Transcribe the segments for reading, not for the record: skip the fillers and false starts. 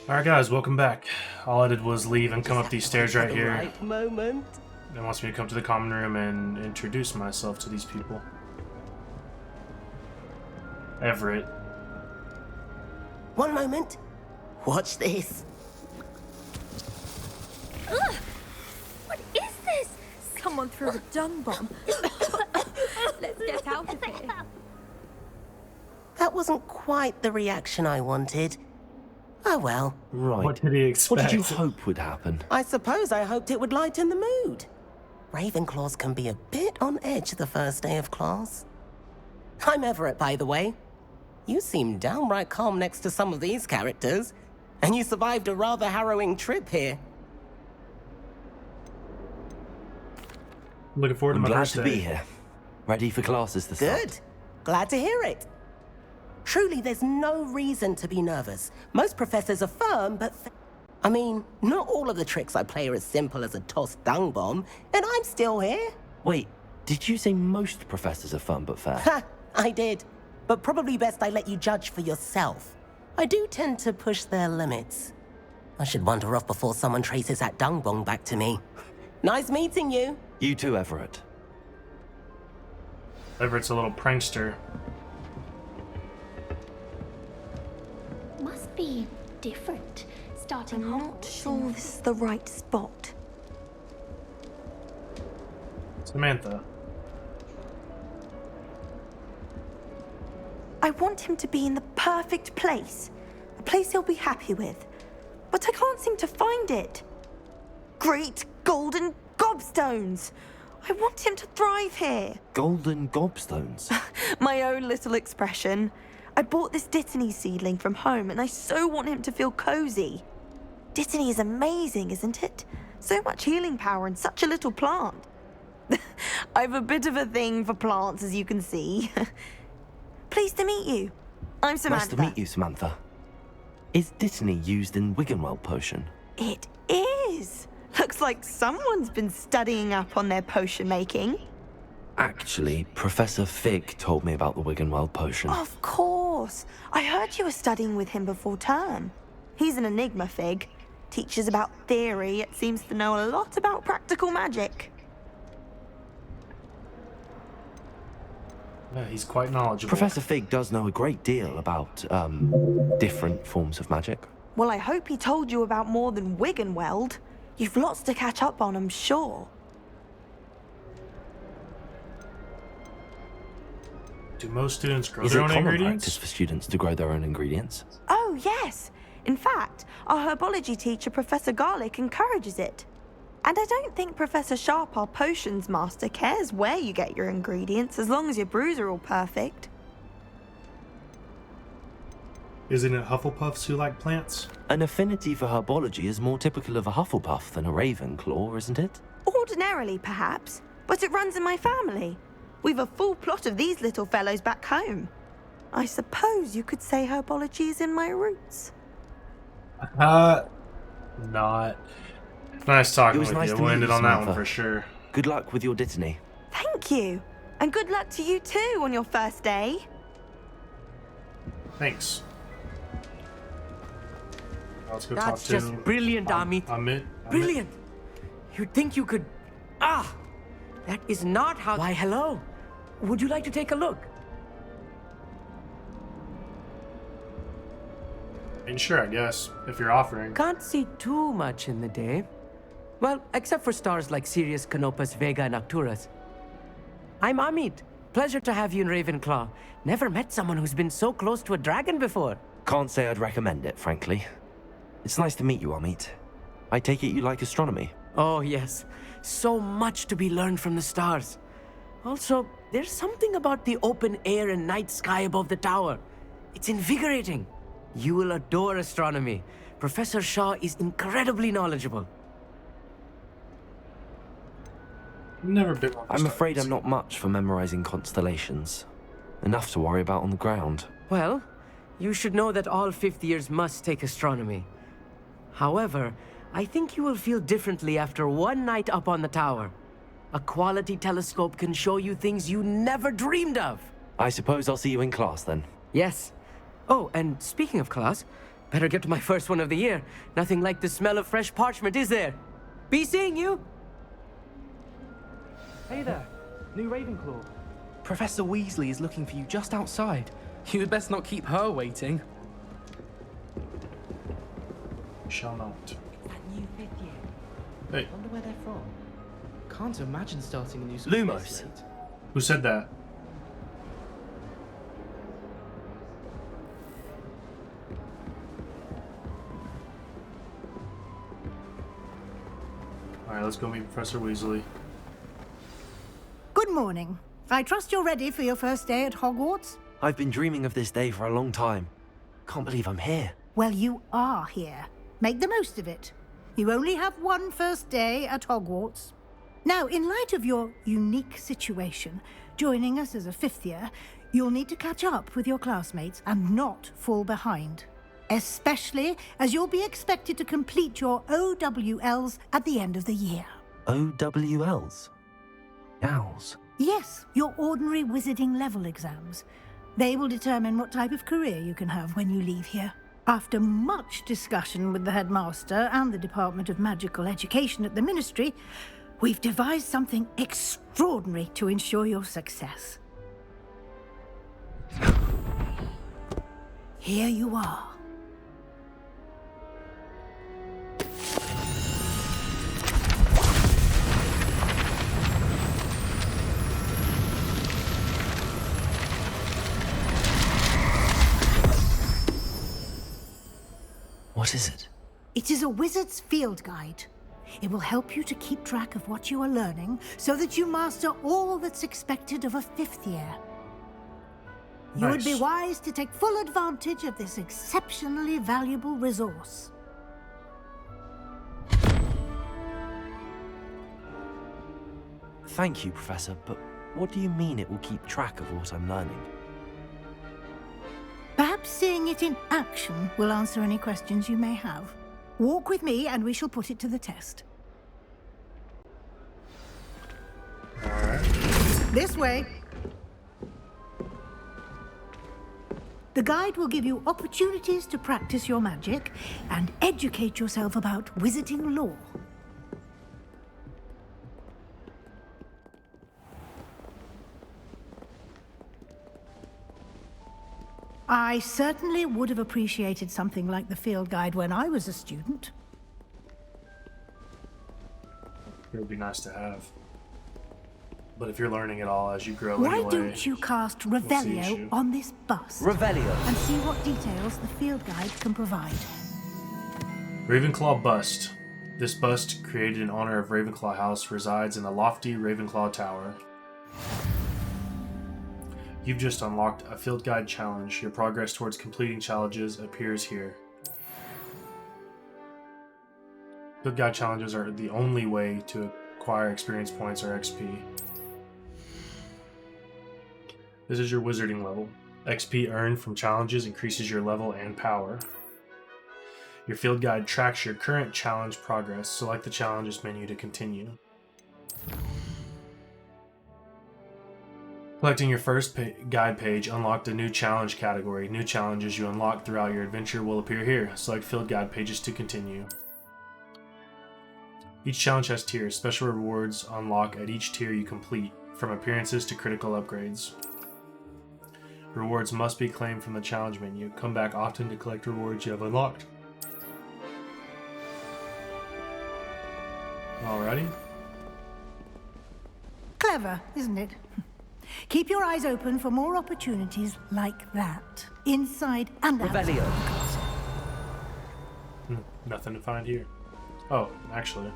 Alright guys, welcome back. All I did was leave and come up these stairs right here. Right moment. It wants me to come to the common room and introduce myself to these people. Everett. One moment. Watch this. Ugh! What is this? Someone threw a dung bomb. Let's get out of here. That wasn't quite the reaction I wanted. Oh well. Right. What did he expect? What did you hope would happen? I suppose I hoped it would lighten the mood. Ravenclaws can be a bit on edge the first day of class. I'm Everett, by the way. You seem downright calm next to some of these characters, and you survived a rather harrowing trip here. Looking forward to I'm my glad first to day. be here. Ready for classes to start. Good. Glad to hear it. Truly, there's no reason to be nervous. Most professors are firm, but... I mean, not all of the tricks I play are as simple as a tossed dung bomb, and I'm still here. Wait, did you say most professors are fun but fair? Ha! I did. But probably best I let you judge for yourself. I do tend to push their limits. I should wander off before someone traces that dung bomb back to me. Nice meeting you. You too, Everett. Everett's a little prankster. Must be different. Starting I'm not sure this is the right spot. Samantha. I want him to be in the perfect place. A place he'll be happy with. But I can't seem to find it. Great golden gobstones! I want him to thrive here. Golden gobstones. My own little expression. I bought this Dittany seedling from home and I so want him to feel cozy. Dittany is amazing, isn't it? So much healing power in such a little plant. I've a bit of a thing for plants, as you can see. Pleased to meet you. I'm Samantha. Nice to meet you, Samantha. Is Dittany used in Wiggenweld potion? It is. Looks like someone's been studying up on their potion making. Actually, Professor Fig told me about the Wiggenweld potion. Of course. I heard you were studying with him before term. He's an enigma, Fig. Teaches about theory, yet seems to know a lot about practical magic. Yeah, he's quite knowledgeable. Professor Fig does know a great deal about, different forms of magic. Well, I hope he told you about more than Wiggenweld. You've lots to catch up on, I'm sure. Do most students grow Is their it own common ingredients? practice for students to grow their own ingredients? Oh, yes. In fact, our herbology teacher, Professor Garlick, encourages it. And I don't think Professor Sharp, our potions master, cares where you get your ingredients, as long as your brews are all perfect. Isn't it Hufflepuffs who like plants? An affinity for herbology is more typical of a Hufflepuff than a Ravenclaw, isn't it? Ordinarily, perhaps, but it runs in my family. We've a full plot of these little fellows back home. I suppose you could say herbology is in my roots. Not. Nice talking It was with nice you. to We'll meet end you, it on that one Samantha. for sure. Good luck with your Dittany. Thank you. And good luck to you too on your first day. Thanks. Let's go That's talk to just brilliant, Amit. Amit. Brilliant. You'd think you could... Ah! That is not how... Why, hello. Would you like to take a look? And sure, I guess, if you're offering. Can't see too much in the day. Well, except for stars like Sirius, Canopus, Vega, and Arcturus. I'm Amit. Pleasure to have you in Ravenclaw. Never met someone who's been so close to a dragon before. Can't say I'd recommend it, frankly. It's nice to meet you, Amit. I take it you like astronomy. Oh, yes. So much to be learned from the stars. Also, there's something about the open air and night sky above the tower. It's invigorating. You will adore astronomy. Professor Shaw is incredibly knowledgeable. Never been one. for I'm afraid stars. I'm not much for memorizing constellations. Enough to worry about on the ground. Well, you should know that all fifth years must take astronomy. However, I think you will feel differently after one night up on the tower. A quality telescope can show you things you never dreamed of. I suppose I'll see you in class then. Yes. Oh, and speaking of class, Better get to my first one of the year. Nothing like the smell of fresh parchment, is there? Be seeing you! Hey there, new Ravenclaw. Professor Weasley is looking for you just outside. You'd best not keep her waiting. Shall not. That new 5th year. Hey, Wonder where they're from. Can't imagine starting a new school Lumos. this late. who said that? Alright, let's go meet Professor Weasley. Good morning. I trust you're ready for your first day at Hogwarts? I've been dreaming of this day for a long time. Can't believe I'm here. Well, you are here. Make the most of it. You only have one first day at Hogwarts. Now, in light of your unique situation, joining us as a 5th year, you'll need to catch up with your classmates and not fall behind. Especially as you'll be expected to complete your OWLs at the end of the year. OWLs? Owls? Yes, your ordinary wizarding level exams. They will determine what type of career you can have when you leave here. After much discussion with the headmaster and the Department of Magical Education at the Ministry, we've devised something extraordinary to ensure your success. Here you are. What is it? It is a wizard's field guide. It will help you to keep track of what you are learning so that you master all that's expected of a 5th year. You would be Nice. wise to take full advantage of this exceptionally valuable resource. Thank you, Professor, but what do you mean it will keep track of what I'm learning? Perhaps seeing it in action will answer any questions you may have. Walk with me and we shall put it to the test. Alright. This way. The guide will give you opportunities to practice your magic and educate yourself about wizarding lore. I certainly would have appreciated something like the field guide when I was a student. It would be nice to have. But if you're learning it all as you grow Why anyway... don't you cast see Revelio issue. on this bust Revelio. and see what details the field guide can provide? Ravenclaw Bust. This bust, created in honor of Ravenclaw House, resides in the lofty Ravenclaw Tower. You've just unlocked a field guide challenge. Your progress towards completing challenges appears here. Field guide challenges are the only way to acquire experience points or XP. This is your wizarding level. XP earned from challenges increases your level and power. Your field guide tracks your current challenge progress. Select the challenges menu to continue. Collecting your first guide page unlocked a new challenge category. New challenges you unlock throughout your adventure will appear here. Select field guide pages to continue. Each challenge has tiers. Special rewards unlock at each tier you complete, from appearances to critical upgrades. Rewards must be claimed from the challenge menu. Come back often to collect rewards you have unlocked. Alrighty. Clever, isn't it? Keep your eyes open for more opportunities like that, inside and outside the Revelio. castle. Nothing to find here. Oh, actually.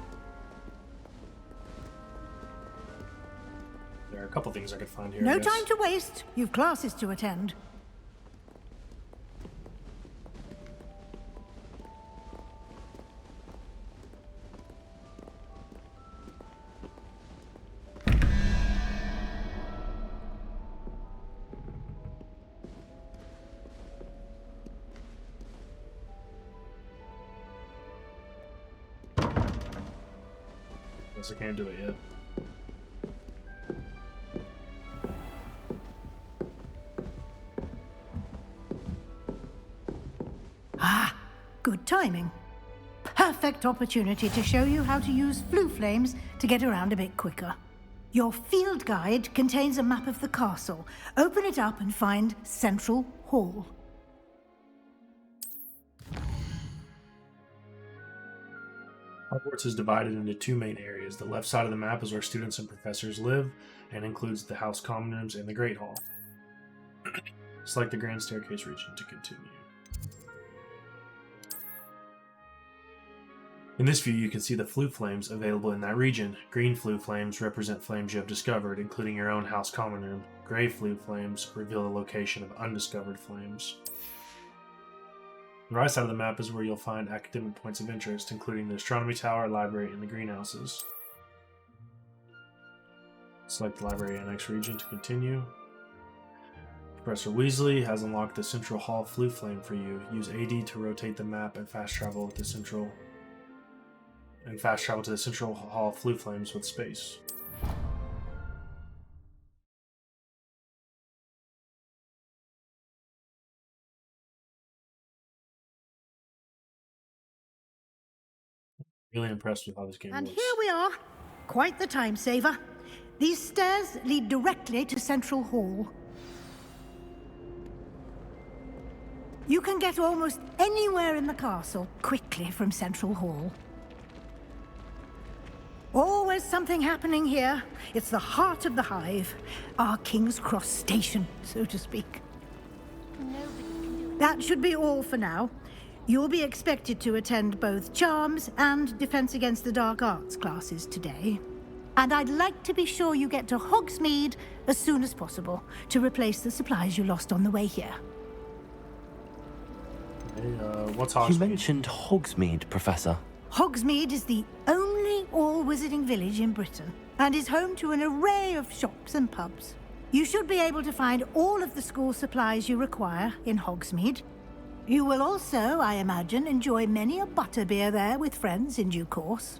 There are a couple things I could find here. I No guess. time to waste. You've classes to attend. Guess I can't do it yet. Good timing. Perfect opportunity to show you how to use flue flames to get around a bit quicker. Your field guide contains a map of the castle. Open it up and find Central Hall. Hogwarts is divided into two main areas. The left side of the map is where students and professors live and includes the House Common Rooms and the Great Hall. Select the Grand Staircase region to continue. In this view, you can see the flue flames available in that region. Green flue flames represent flames you have discovered, including your own House Common Room. Gray flue flames reveal the location of undiscovered flames. On the right side of the map is where you'll find academic points of interest, including the Astronomy Tower, Library, and the greenhouses. Select the Library Annex region to continue. Professor Weasley has unlocked the Central Hall flue flame for you. Use AD to rotate the map and fast travel to the Central Hall flue flames with space. Really impressed with how this game And looks. here we are. Quite the time saver. These stairs lead directly to Central Hall. You can get almost anywhere in the castle quickly from Central Hall. Always something happening here. It's the heart of the hive. Our King's Cross station, so to speak. That should be all for now. You'll be expected to attend both Charms and Defense Against the Dark Arts classes today. And I'd like to be sure you get to Hogsmeade as soon as possible to replace the supplies you lost on the way here. Hey, what's Hogsmeade? You mentioned Hogsmeade, Professor. Hogsmeade is the only all-wizarding village in Britain and is home to an array of shops and pubs. You should be able to find all of the school supplies you require in Hogsmeade. You will also, I imagine, enjoy many a butterbeer there with friends in due course.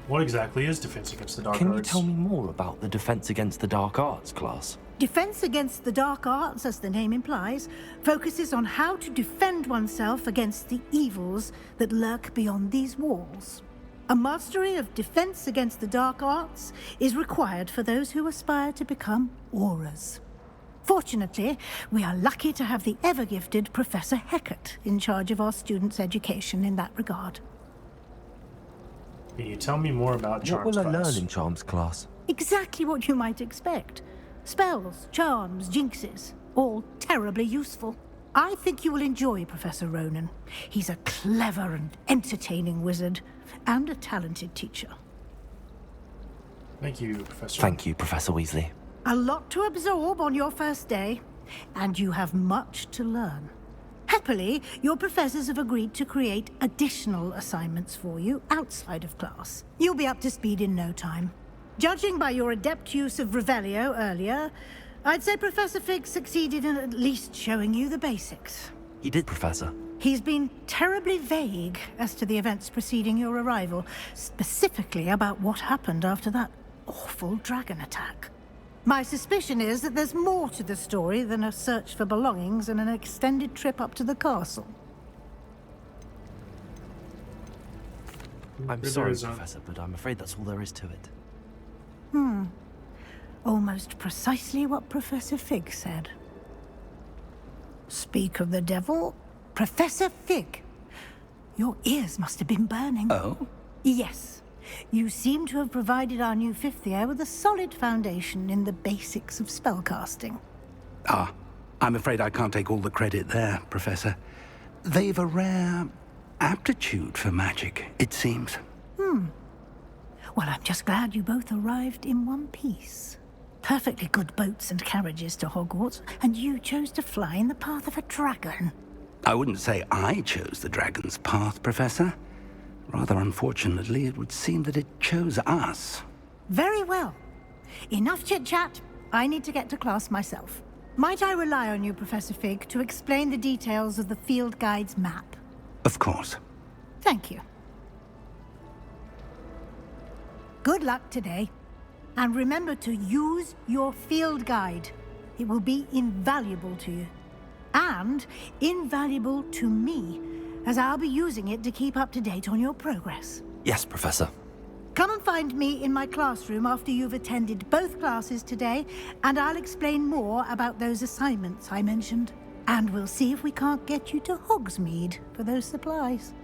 What exactly is Defense Against the Dark Arts? Can you tell me more about the Defense Against the Dark Arts class? Defense Against the Dark Arts, as the name implies, focuses on how to defend oneself against the evils that lurk beyond these walls. A mastery of Defense Against the Dark Arts is required for those who aspire to become Aurors. Fortunately, we are lucky to have the ever-gifted Professor Hecat in charge of our students' education in that regard. Can you tell me more about Charms What will I class? learn in Charms class? Exactly what you might expect. Spells, charms, jinxes, all terribly useful. I think you will enjoy Professor Ronan. He's a clever and entertaining wizard, and a talented teacher. Thank you, Professor. Thank you, Professor Weasley. A lot to absorb on your first day, and you have much to learn. Happily, your professors have agreed to create additional assignments for you outside of class. You'll be up to speed in no time. Judging by your adept use of Revelio earlier, I'd say Professor Fig succeeded in at least showing you the basics. He did, Professor. He's been terribly vague as to the events preceding your arrival, specifically about what happened after that awful dragon attack. My suspicion is that there's more to the story than a search for belongings and an extended trip up to the castle. I'm There sorry, is a- Professor, but I'm afraid that's all there is to it. Almost precisely what Professor Fig said. Speak of the devil, Professor Fig. Your ears must have been burning. Oh? Yes. You seem to have provided our new fifth year with a solid foundation in the basics of spellcasting. Ah, I'm afraid I can't take all the credit there, Professor. They've a rare aptitude for magic, it seems. Well, I'm just glad you both arrived in one piece. Perfectly good boats and carriages to Hogwarts, and you chose to fly in the path of a dragon. I wouldn't say I chose the dragon's path, Professor. Rather unfortunately, it would seem that it chose us. Very well. Enough chit-chat. I need to get to class myself. Might I rely on you, Professor Fig, to explain the details of the field guide's map? Of course. Thank you. Good luck today. And remember to use your field guide. It will be invaluable to you. and invaluable to me, as I'll be using it to keep up to date on your progress. Yes, Professor. Come and find me in my classroom after you've attended both classes today, and I'll explain more about those assignments I mentioned. And we'll see if we can't get you to Hogsmeade for those supplies.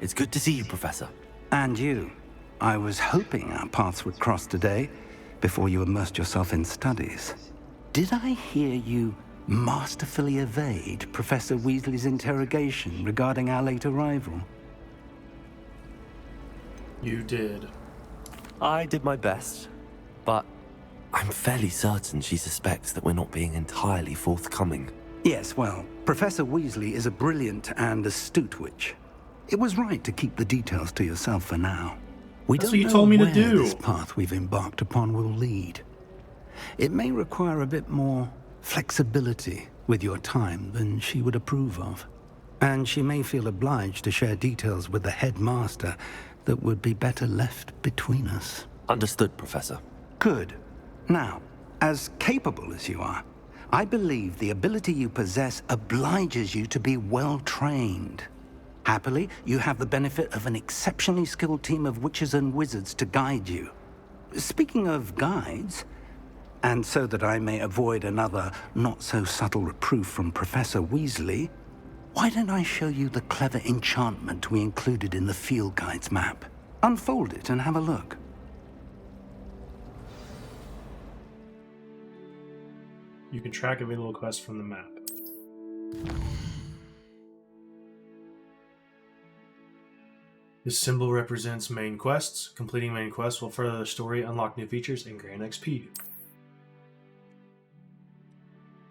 It's good to see you, Professor. And you. I was hoping our paths would cross today, before you immersed yourself in studies. Did I hear you masterfully evade Professor Weasley's interrogation regarding our late arrival? You did. I did my best, but I'm fairly certain she suspects that we're not being entirely forthcoming. Yes, well, Professor Weasley is a brilliant and astute witch. It was right to keep the details to yourself for now. We That's don't what you know told me to where do. this path we've embarked upon will lead. It may require a bit more flexibility with your time than she would approve of. And she may feel obliged to share details with the headmaster that would be better left between us. Understood, Professor. Good. Now, as capable as you are, I believe the ability you possess obliges you to be well trained. Happily, you have the benefit of an exceptionally skilled team of witches and wizards to guide you. Speaking of guides, and so that I may avoid another not-so-subtle reproof from Professor Weasley, why don't I show you the clever enchantment we included in the field guide's map? Unfold it and have a look. You can track available quests from the map. This symbol represents main quests. Completing main quests will further the story, unlock new features, and grant XP.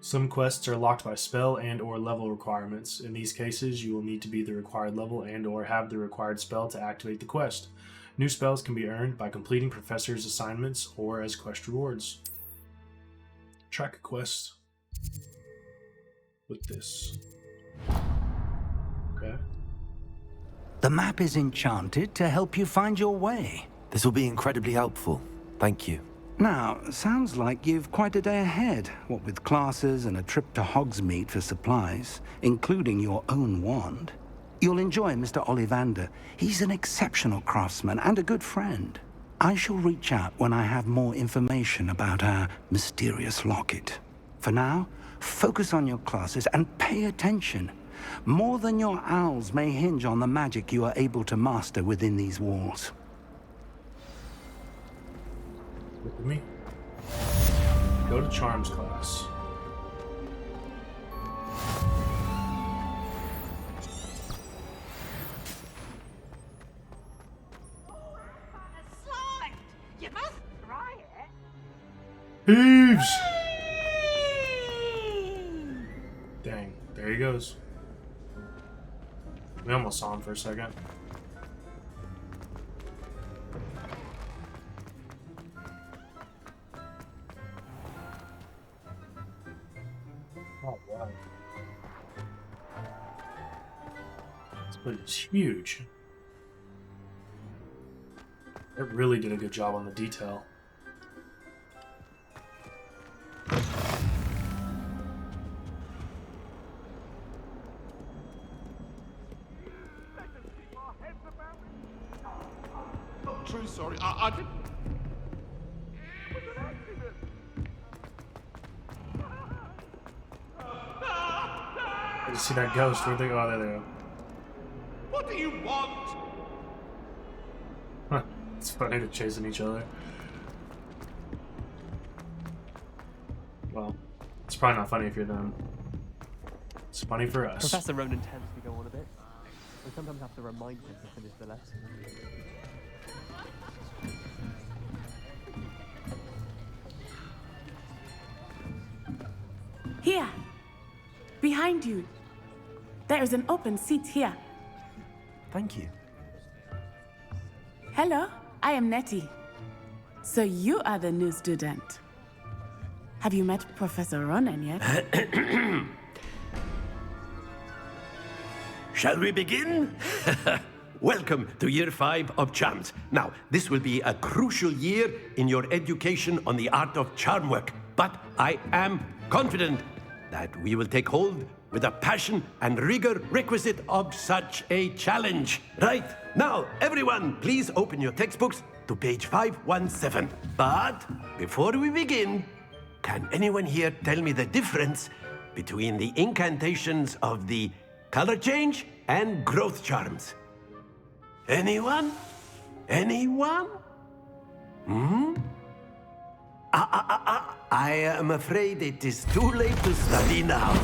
Some quests are locked by spell and/or level requirements. In these cases, you will need to be the required level and/or have the required spell to activate the quest. New spells can be earned by completing professors' assignments or as quest rewards. Track a quest with this. Okay. The map is enchanted to help you find your way. This will be incredibly helpful. Thank you. Now, sounds like you've quite a day ahead, what with classes and a trip to Hogsmeade for supplies, including your own wand. You'll enjoy Mr. Ollivander. He's an exceptional craftsman and a good friend. I shall reach out when I have more information about our mysterious locket. For now, focus on your classes and pay attention. More than your owls may hinge on the magic you are able to master within these walls. Look at me. Go to Charms class. You must try it. Thieves! Dang, there he goes. We almost saw him for a second. Oh, wow. This place is huge. It really did a good job on the detail. True, sorry. I didn't. It was an accident. Did you see that ghost? Where'd they go? Oh, there they go. What do you want? Huh. It's funny, they're chasing each other. Well, it's probably not funny if you're them. It's funny for us. Professor Ronan tends to go on a bit. We sometimes have to remind him to finish the lesson. Here, behind you. There is an open seat here. Thank you. Hello, I am Nettie. So you are the new student. Have you met Professor Ronan yet? Shall we begin? welcome to year 5 of charms. Now, this will be a crucial year in your education on the art of charm work, but I am confident that we will take hold with the passion and rigor requisite of such a challenge. Right, now, everyone, please open your textbooks to page 517. But before we begin, can anyone here tell me the difference between the incantations of the color change and growth charms? Anyone? Anyone? I am afraid it is too late to study now.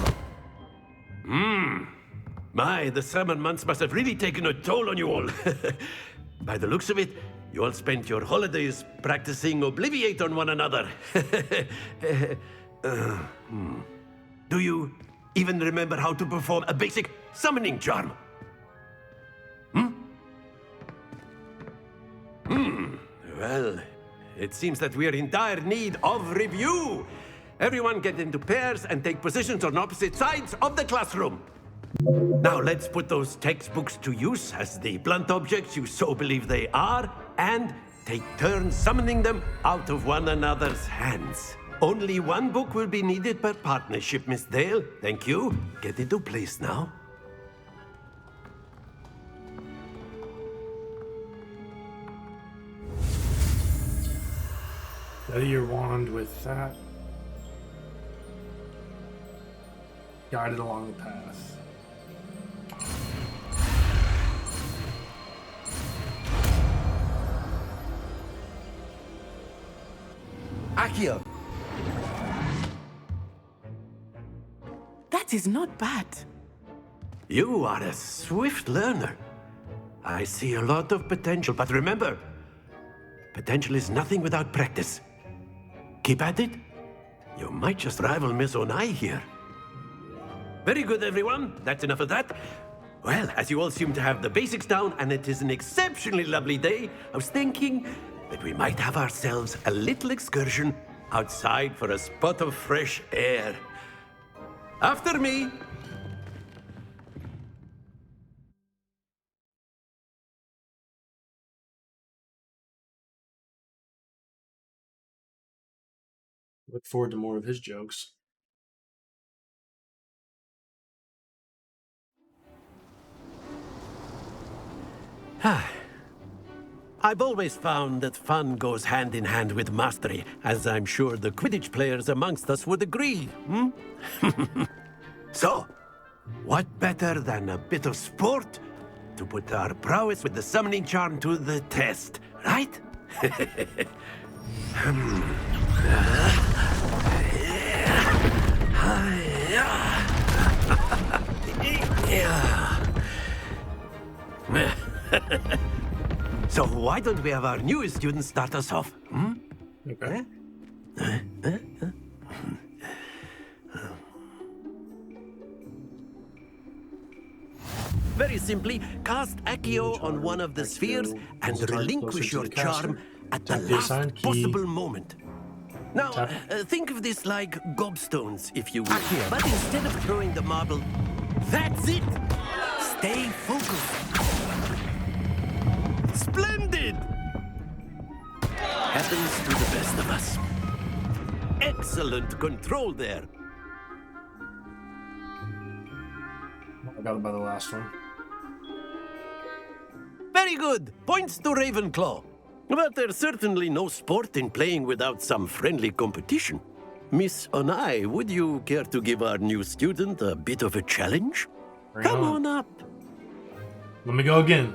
My, the summer months must have really taken a toll on you all. By the looks of it, you all spent your holidays practicing Obliviate on one another. Do you even remember how to perform a basic summoning charm? Well, it seems that we are in dire need of review. Everyone get into pairs and take positions on opposite sides of the classroom. Now let's put those textbooks to use as the blunt objects you so believe they are, and take turns summoning them out of one another's hands. Only one book will be needed per partnership, Miss Dale. Thank you. Get into place now. Steady your wand with that. Guide it along the path. Accio! That is not bad. You are a swift learner. I see a lot of potential, but remember, potential is nothing without practice. Keep at it. You might just rival Miss Onai here. Very good, everyone. That's enough of that. Well, as you all seem to have the basics down, and it is an exceptionally lovely day, I was thinking that we might have ourselves a little excursion outside for a spot of fresh air. After me. Look forward to more of his jokes. I've always found that fun goes hand in hand with mastery, as I'm sure the Quidditch players amongst us would agree, So, what better than a bit of sport to put our prowess with the summoning charm to the test, right? So why don't we have our newest student start us off? Okay. Very simply, cast Accio on one of the spheres and relinquish your charm at the last possible moment. Now, think of this like gobstones, if you will. But instead of throwing the marble, that's it! Stay focused. Splendid! Happens to the best of us. Excellent control there. I got it by the last one. Very good. Points to Ravenclaw. But there's certainly no sport in playing without some friendly competition. Miss Onai, would you care to give our new student a bit of a challenge? Come on up. Let me go again.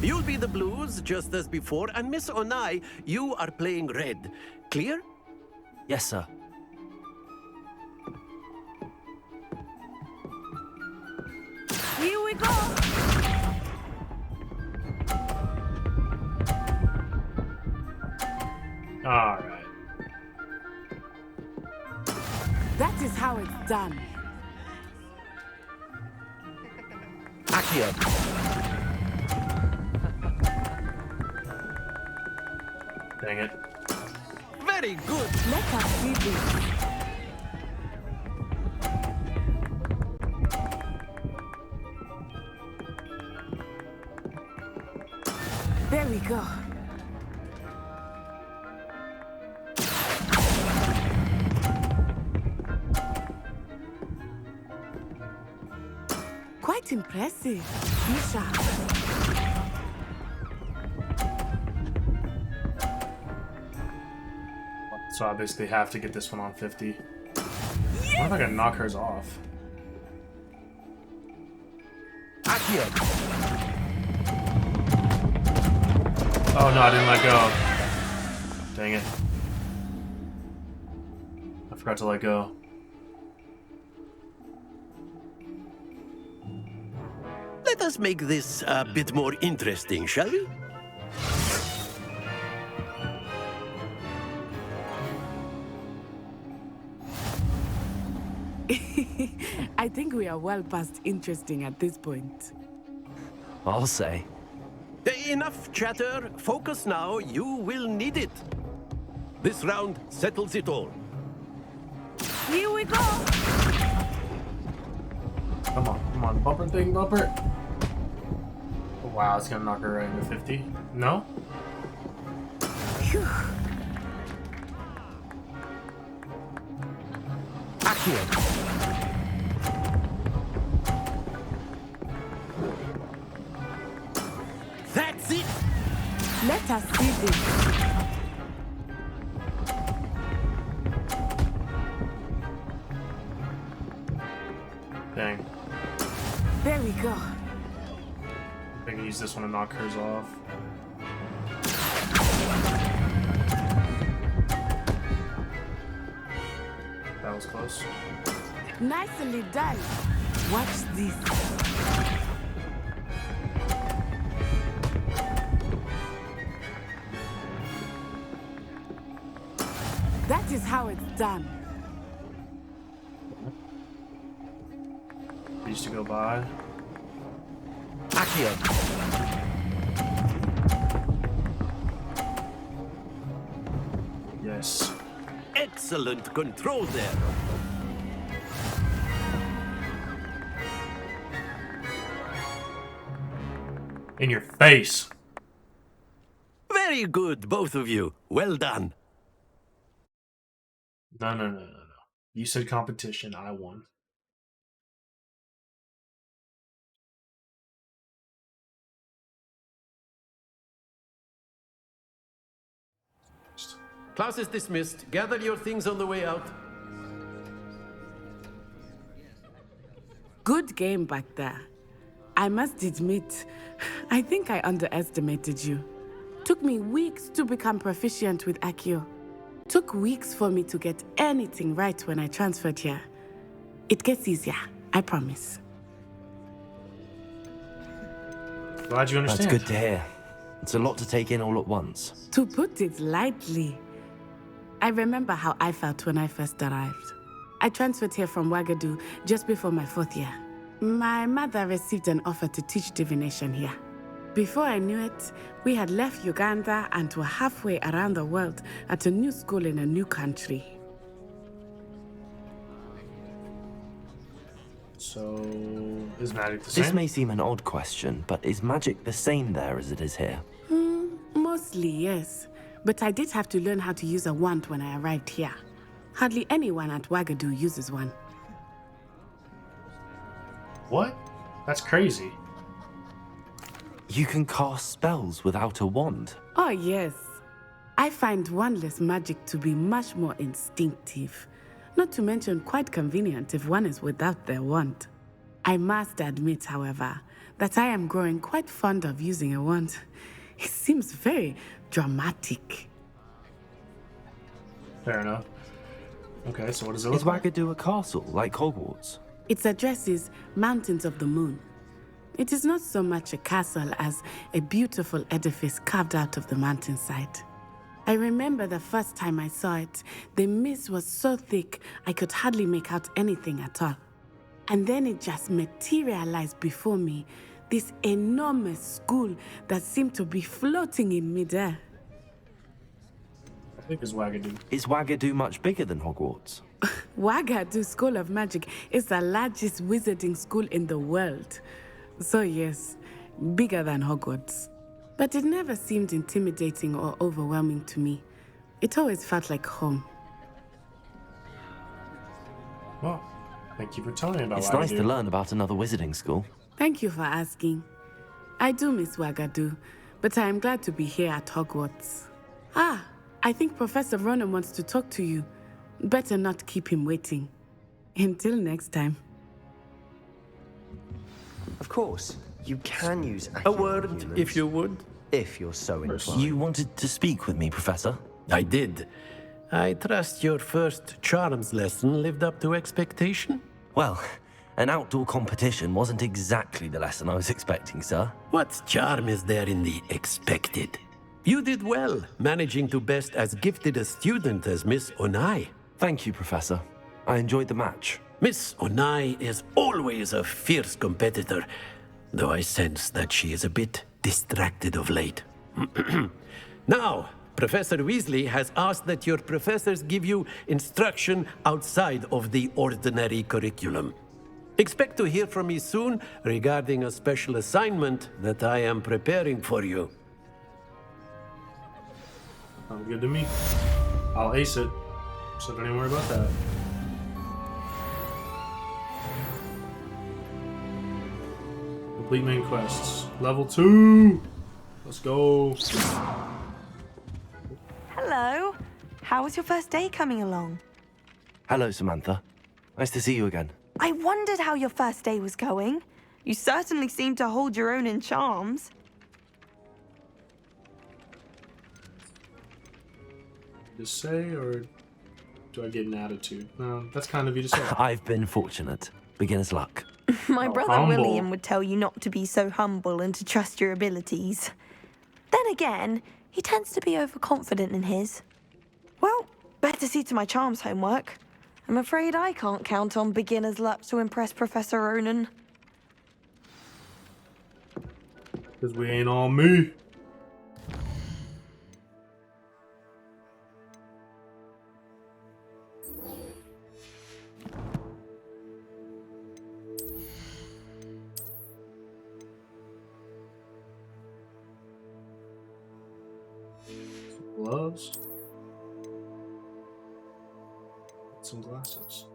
You'll be the blues, just as before, and Miss Onai, you are playing red. Clear? Yes, sir. Here we go! Alright. That is how it's done. Accio. Dang it. Very good. Let us see this. go. Quite impressive. Misha. So I basically have to get this one on 50. Yes! I wonder if I can knock hers off. Oh no, I didn't let go. Dang it. I forgot to let go. Let us make this a bit more interesting, shall we? I think we are well past interesting at this point. I'll say. Enough chatter. Focus now. You will need it. This round settles it all. Here we go. Come on, bumper thing, bumper. Oh, wow, it's gonna knock her right into 50. No? That's it. Let us see this. Dang. There we go. I can use this one to knock hers off. That was close. Nicely done. Watch this. That is how it's done. Used to go by. Accio. Yes. Excellent control there. In your face. Very good, both of you. Well done. No. You said competition. I won. Class is dismissed. Gather your things on the way out. Good game back there. I must admit, I think I underestimated you. Took me weeks to become proficient with Accio. Took weeks for me to get anything right when I transferred here. It gets easier, I promise. Glad you understand. That's good to hear. It's a lot to take in all at once. To put it lightly, I remember how I felt when I first arrived. I transferred here from Ouagadougou just before my 4th year. My mother received an offer to teach divination here. Before I knew it, we had left Uganda and were halfway around the world at a new school in a new country. So, is magic the same? This may seem an odd question, but is magic the same there as it is here? Mostly, yes. But I did have to learn how to use a wand when I arrived here. Hardly anyone at Ouagadougou uses one. What? That's crazy. You can cast spells without a wand? Oh, yes. I find wandless magic to be much more instinctive. Not to mention quite convenient if one is without their wand. I must admit, however, that I am growing quite fond of using a wand. It seems very dramatic. Fair enough. Okay, so what does it Is look like? Ouagadougou a castle, like Hogwarts? Its address is Mountains of the Moon. It is not so much a castle as a beautiful edifice carved out of the mountainside. I remember the first time I saw it, the mist was so thick I could hardly make out anything at all. And then it just materialized before me, this enormous school that seemed to be floating in midair. I think it's Ouagadougou. Is Ouagadougou much bigger than Hogwarts? Ouagadougou School of Magic is the largest wizarding school in the world. So yes, bigger than Hogwarts. But it never seemed intimidating or overwhelming to me. It always felt like home. Well, thank you for telling me about It's Wagadu. nice to learn about another wizarding school. Thank you for asking. I do miss Wagadu, but I am glad to be here at Hogwarts. Ah, I think Professor Ronan wants to talk to you. Better not keep him waiting. Until next time. Of course, you can use A word, if you would. if you're so inclined. You wanted to speak with me, Professor? I did. I trust your first charms lesson lived up to expectation? Well, an outdoor competition wasn't exactly the lesson I was expecting, sir. What charm is there in the expected? You did well, managing to best as gifted a student as Miss Onai. Thank you, Professor. I enjoyed the match. Miss Onai is always a fierce competitor, though I sense that she is a bit distracted of late. Now, Professor Weasley has asked that your professors give you instruction outside of the ordinary curriculum. Expect to hear from me soon regarding a special assignment that I am preparing for you. Sounds good to me. I'll ace it, so don't even worry about that. Complete main quests. Level 2! Let's go. Hello. How was your first day coming along? Hello, Samantha. Nice to see you again. I wondered how your first day was going. You certainly seem to hold your own in charms. Just say, or do I get an attitude? No, that's kind of you to say. I've been fortunate. Beginner's luck. My brother humble. William would tell you not to be so humble and to trust your abilities. Then again, he tends to be overconfident in his. Well, better see to my charms homework. I'm afraid I can't count on beginner's luck to impress Professor Ronan. Because we ain't all me. Gloves. Some glasses.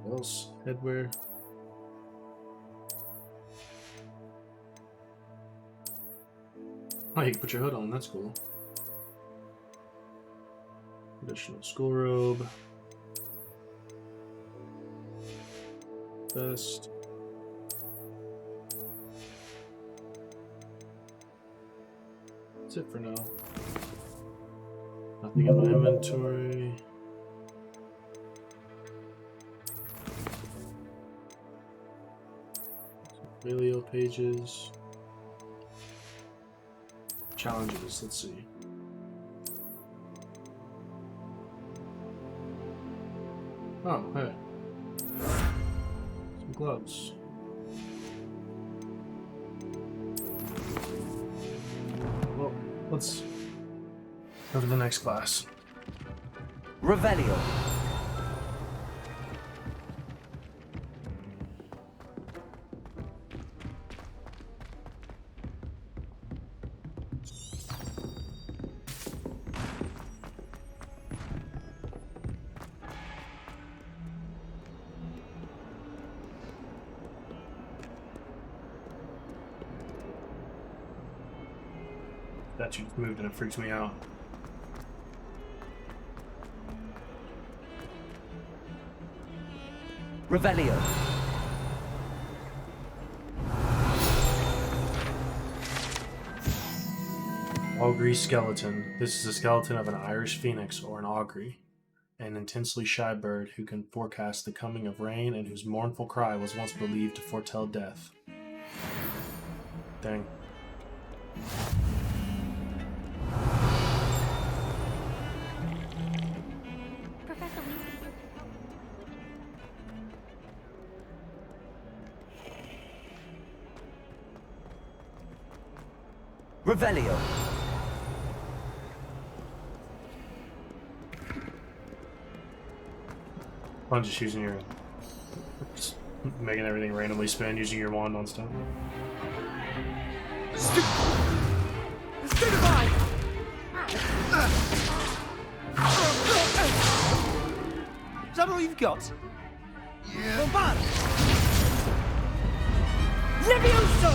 What else? Headwear. Oh, you can put your hood on. That's cool. Additional school robe. Vest. That's it for now. Nothing in my inventory. Paleo pages. Challenges, let's see. Oh, hey. Some gloves. Well, let's go to the next class. Revelio. That you moved and it freaks me out. Revelio. Augury skeleton. This is a skeleton of an Irish phoenix or an augury, an intensely shy bird who can forecast the coming of rain and whose mournful cry was once believed to foretell death. Dang. Professor Weasley. Revelio. I'm just using your Making everything randomly spin using your wand on stuff. Stupefy! Is that all you've got? Yeah. Bombard! Levioso!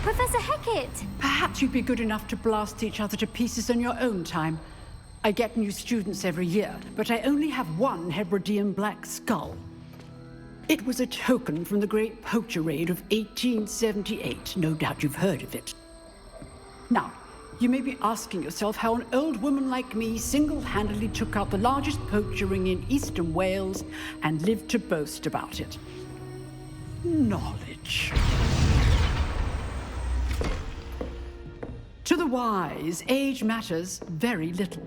Professor Hecat! Perhaps you'd be good enough to blast each other to pieces in your own time. I get new students every year, but I only have one Hebridean black skull. It was a token from the Great Poacher Raid of 1878. No doubt you've heard of it. Now, you may be asking yourself how an old woman like me single-handedly took out the largest poacher ring in eastern Wales and lived to boast about it. Knowledge. To the wise, age matters very little.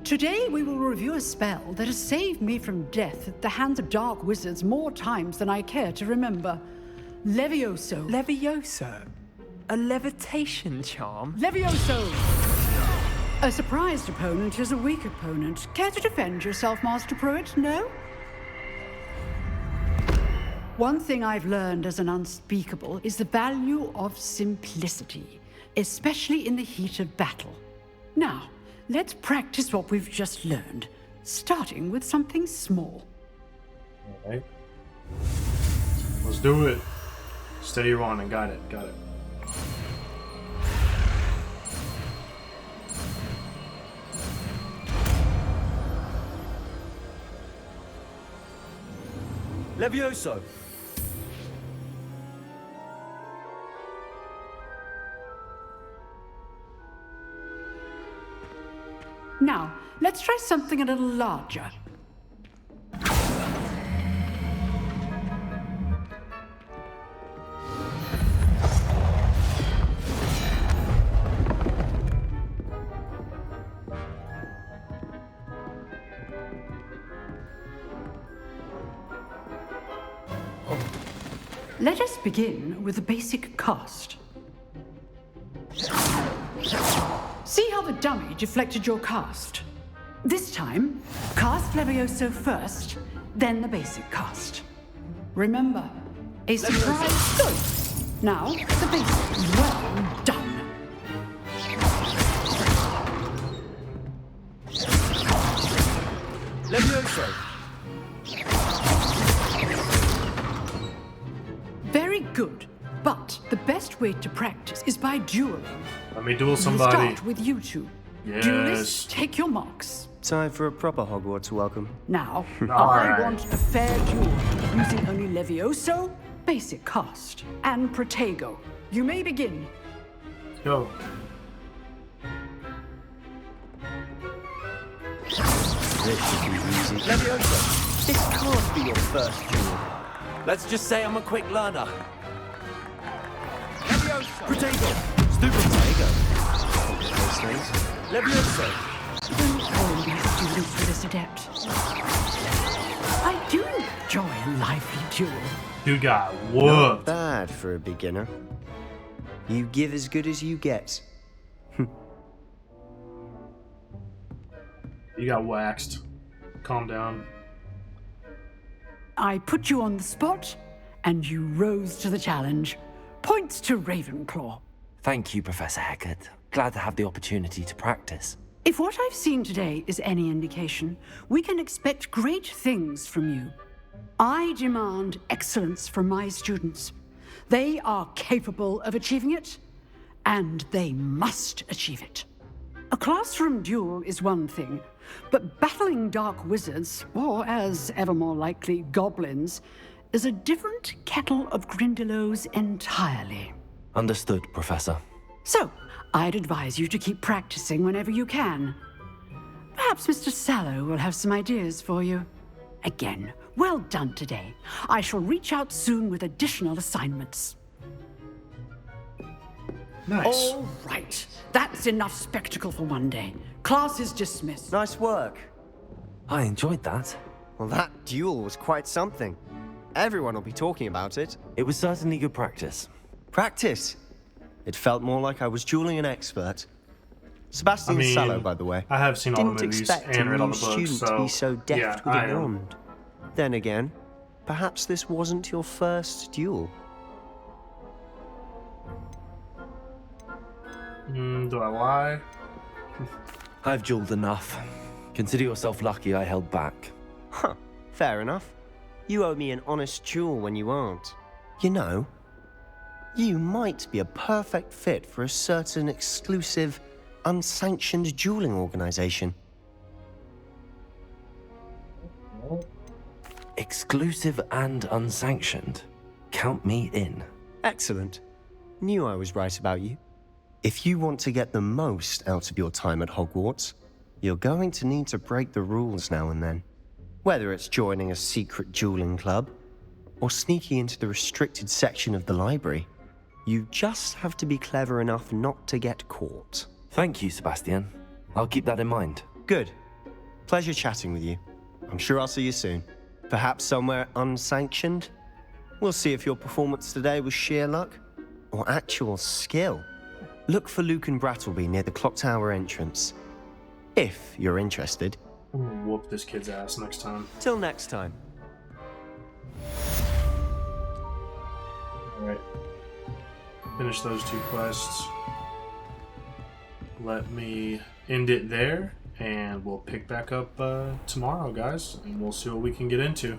Today we will review a spell that has saved me from death at the hands of dark wizards more times than I care to remember. Levioso. Levioso? A levitation charm? Levioso! A surprised opponent is a weak opponent. Care to defend yourself, Master Pruitt? No? One thing I've learned as an unspeakable is the value of simplicity, especially in the heat of battle. Now, let's practice what we've just learned, starting with something small. Alright. Let's do it. Steady your wand and got it, got it. Levioso! Now, let's try something a little larger. Let us begin with the basic cast. See how the dummy deflected your cast? This time, cast Levioso first, then the basic cast. Remember, a surprise. Good. Now, the basic. Well done. Levioso! Very good. But the best way to practice is by dueling. Let me duel somebody. We'll start with you two. Yes. Duelists, take your marks. Time for a proper Hogwarts welcome. Now, All I right. want a fair duel, using only Levioso, basic cast, and Protego. You may begin. Go. This should be easy. Levioso! This can't be your first duel. Let's just say I'm a quick learner. Levioso! Protego! Stupid Protego. Those things. Levioso! Don't hold these students for this adept. I do enjoy a lively duel. Dude got Not whooped. bad for a beginner. You give as good as you get. You got waxed. Calm down. I put you on the spot, and you rose to the challenge. Points to Ravenclaw. Thank you, Professor Hecat. Glad to have the opportunity to practice. If what I've seen today is any indication, we can expect great things from you. I demand excellence from my students. They are capable of achieving it, and they must achieve it. A classroom duel is one thing, but battling dark wizards, or as ever more likely, goblins, is a different kettle of Grindylows entirely. Understood, Professor. So, I'd advise you to keep practicing whenever you can. Perhaps Mr. Sallow will have some ideas for you. Again, well done today. I shall reach out soon with additional assignments. Nice. All right. That's enough spectacle for one day. Class is dismissed. Nice work. I enjoyed that. Well, that duel was quite something. Everyone will be talking about it. It was certainly good practice. Practice? It felt more like I was dueling an expert. Sebastian Sallow, by the way. I have seen all the Didn't movies expect and a read all new the books, student to be so deft yeah, with I a am. wand. Then again, perhaps this wasn't your first duel. Do I lie? I've dueled enough. Consider yourself lucky I held back. Huh, fair enough. You owe me an honest duel when you aren't. You know, you might be a perfect fit for a certain exclusive, unsanctioned dueling organization. Exclusive and unsanctioned. Count me in. Excellent. Knew I was right about you. If you want to get the most out of your time at Hogwarts, you're going to need to break the rules now and then. Whether it's joining a secret dueling club, or sneaking into the restricted section of the library, you just have to be clever enough not to get caught. Thank you, Sebastian. I'll keep that in mind. Good. Pleasure chatting with you. I'm sure I'll see you soon. Perhaps somewhere unsanctioned? We'll see if your performance today was sheer luck, or actual skill. Look for Luke and Brattleby near the clock tower entrance. If you're interested. I'm gonna whoop this kid's ass next time. Till next time. Alright. Finish those 2 quests. Let me end it there, and we'll pick back up tomorrow, guys, and we'll see what we can get into.